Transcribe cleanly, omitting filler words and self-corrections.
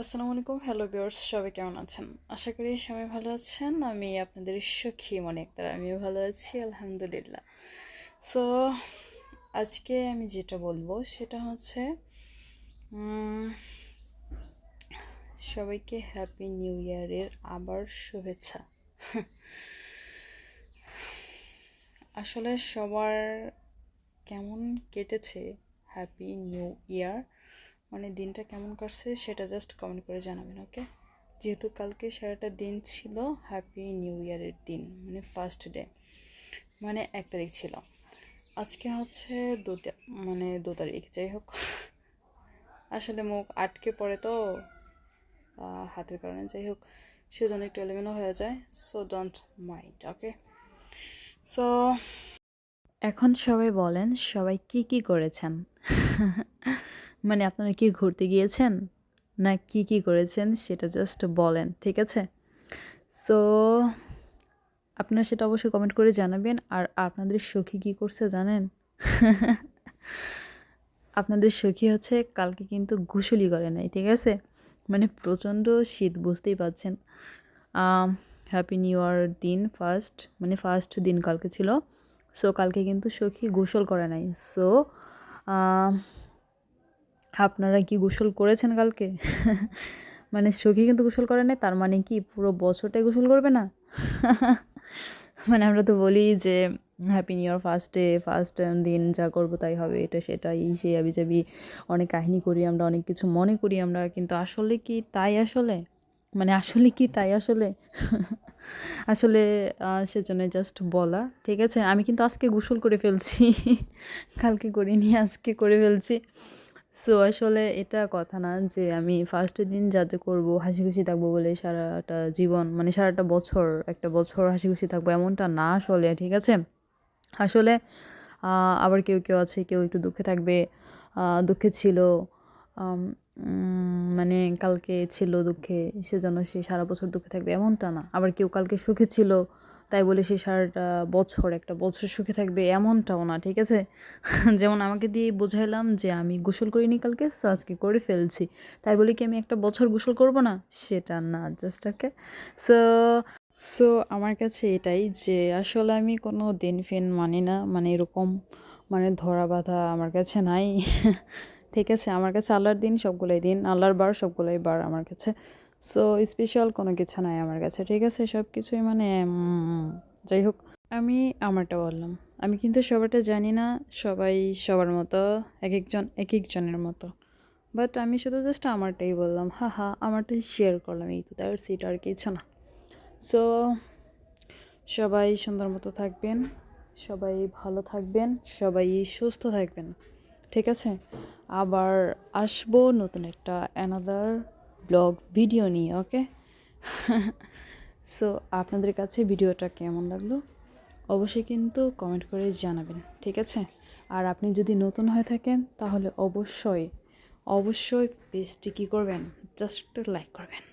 আসসালামু আলাইকুম, hello viewers, সবাই কেমন আছেন? আশা করি সবাই ভালো আছেন। আমি আপনাদের সখী মনে একতার, আমিও ভালো আছি আলহামদুলিল্লাহ। সো আজকে আমি যেটা বলবো সেটা হচ্ছে উম, সবাইকে হ্যাপি নিউ ইয়ারের আবার শুভেচ্ছা। আসলে সবার কেমন কেটেছে হ্যাপি নিউ ইয়ার, মানে দিনটা কেমন কাটছে সেটা জাস্ট কমেন্ট করে জানাবেন, ওকে? যেহেতু কালকে সারাটা দিন ছিল হ্যাপি নিউ ইয়ারের দিন, মানে ফার্স্ট ডে, মানে 1 তারিখ ছিল। আজকে হচ্ছে মানে 2 তারিখ, যাই হোক। আসলে মুখ আটকে পড়ে তো হাতের কারণে, যাই হোক, সেজন্য একটু এলোমেলো হয়ে যায়। So don't mind, okay? So এখন সবাই বলেন, সবাই কি কি করেছেন? মানে আপনারা কি ঘুরতে গিয়েছেন, না কি কি করেছেন সেটা জাস্ট বলেন, ঠিক আছে? সো আপনারা সেটা অবশ্যই কমেন্ট করে জানাবেন। আর আপনাদের সখী কি করছে জানেন? আপনাদের সখী হচ্ছে কালকে কিন্তু গোসলই করে নাই, ঠিক আছে? মানে প্রচণ্ড শীত, বুঝতেই পারছেন। হ্যাপি নিউ ইয়ার দিন মানে ফার্স্ট দিন কালকে ছিল। সো কালকে কিন্তু সখী গোসল করে নাই। সো আপনারা কি গোসল করেছেন কালকে? মানে সখী কিন্তু গোসল করে নাই, তার মানে কি পুরো বছরটাই গোসল করবে না? মানে আমরা তো বলি যে হ্যাপি নিউ ইয়ার ফার্স্ট দিন যা করবো তাই হবে, এটা সেটা এই সেই আবিজাবি অনেক কাহিনী করি আমরা, অনেক কিছু মনে করি আমরা, কিন্তু আসলে কি তাই? আসলে মানে আসলে কি তাই আসলে? আসলে সেজন্য জাস্ট বলা, ঠিক আছে? আমি কিন্তু আজকে গোসল করে ফেলছি। কালকে করিনি, আজকে করে ফেলছি। সো আসলে এটা কথা না যে আমি ফার্স্টের দিন যা যা করবো হাসি খুশি থাকবো বলে সারাটা জীবন, মানে সারাটা বছর, একটা বছর হাসি খুশি থাকবো এমনটা না আসলে, ঠিক আছে? আসলে আবার কেউ কেউ আছে, কেউ একটু দুঃখে থাকবে, দুঃখে ছিল, মানে কালকে ছিল দুঃখে, সেজন্য সে সারা বছর দুঃখে থাকবে এমনটা না। আবার কেউ কালকে সুখে ছিল, তাই বলে সে সারাটা বছর, একটা বছর সুখে থাকবে এমনটাও না, ঠিক আছে? যেমন আমাকে দিয়ে বোঝাইলাম যে আমি গোসল করিনি কালকে, সো আজকে করে ফেলছি, তাই বলে কি আমি একটা বছর গোসল করব না? সেটা না, জাস্ট ওকে। সো সো আমার কাছে এটাই যে আসলে আমি কোনো দিন ফিন মানি না, মানে এরকম, মানে ধরা বাঁধা আমার কাছে নাই। ঠিক আছে, আমার কাছে আল্লাহর দিন সবগুলোই দিন, আল্লাহর বার সবগুলোই বার আমার কাছে। সো স্পেশাল কোনো কিছু নাই আমার কাছে, ঠিক আছে? সব কিছুই মানে যাই হোক, আমি আমারটা বললাম। আমি কিন্তু সবারটা জানি না, সবাই সবার মতো, এক একজন এক একজনের মতো। বাট আমি শুধু জাস্ট আমারটাই বললাম, হা হা, আমারটাই শেয়ার করলাম, এই তো, তার সেটা আর কিছু না। সো সবাই সুন্দর মতো থাকবেন, সবাই ভালো থাকবেন, সবাই সুস্থ থাকবেন, ঠিক আছে? আবার আসবো নতুন একটা অ্যানাদার ব্লগ ভিডিও নিয়ে, ওকে? সো আপনাদের কাছে ভিডিওটা কেমন লাগলো অবশ্যই কিন্তু কমেন্ট করে জানাবেন, ঠিক আছে? আর আপনি যদি নতুন হয়ে থাকেন তাহলে অবশ্যই অবশ্যই পেজটি কী করবেন, জাস্ট একটা লাইক করবেন।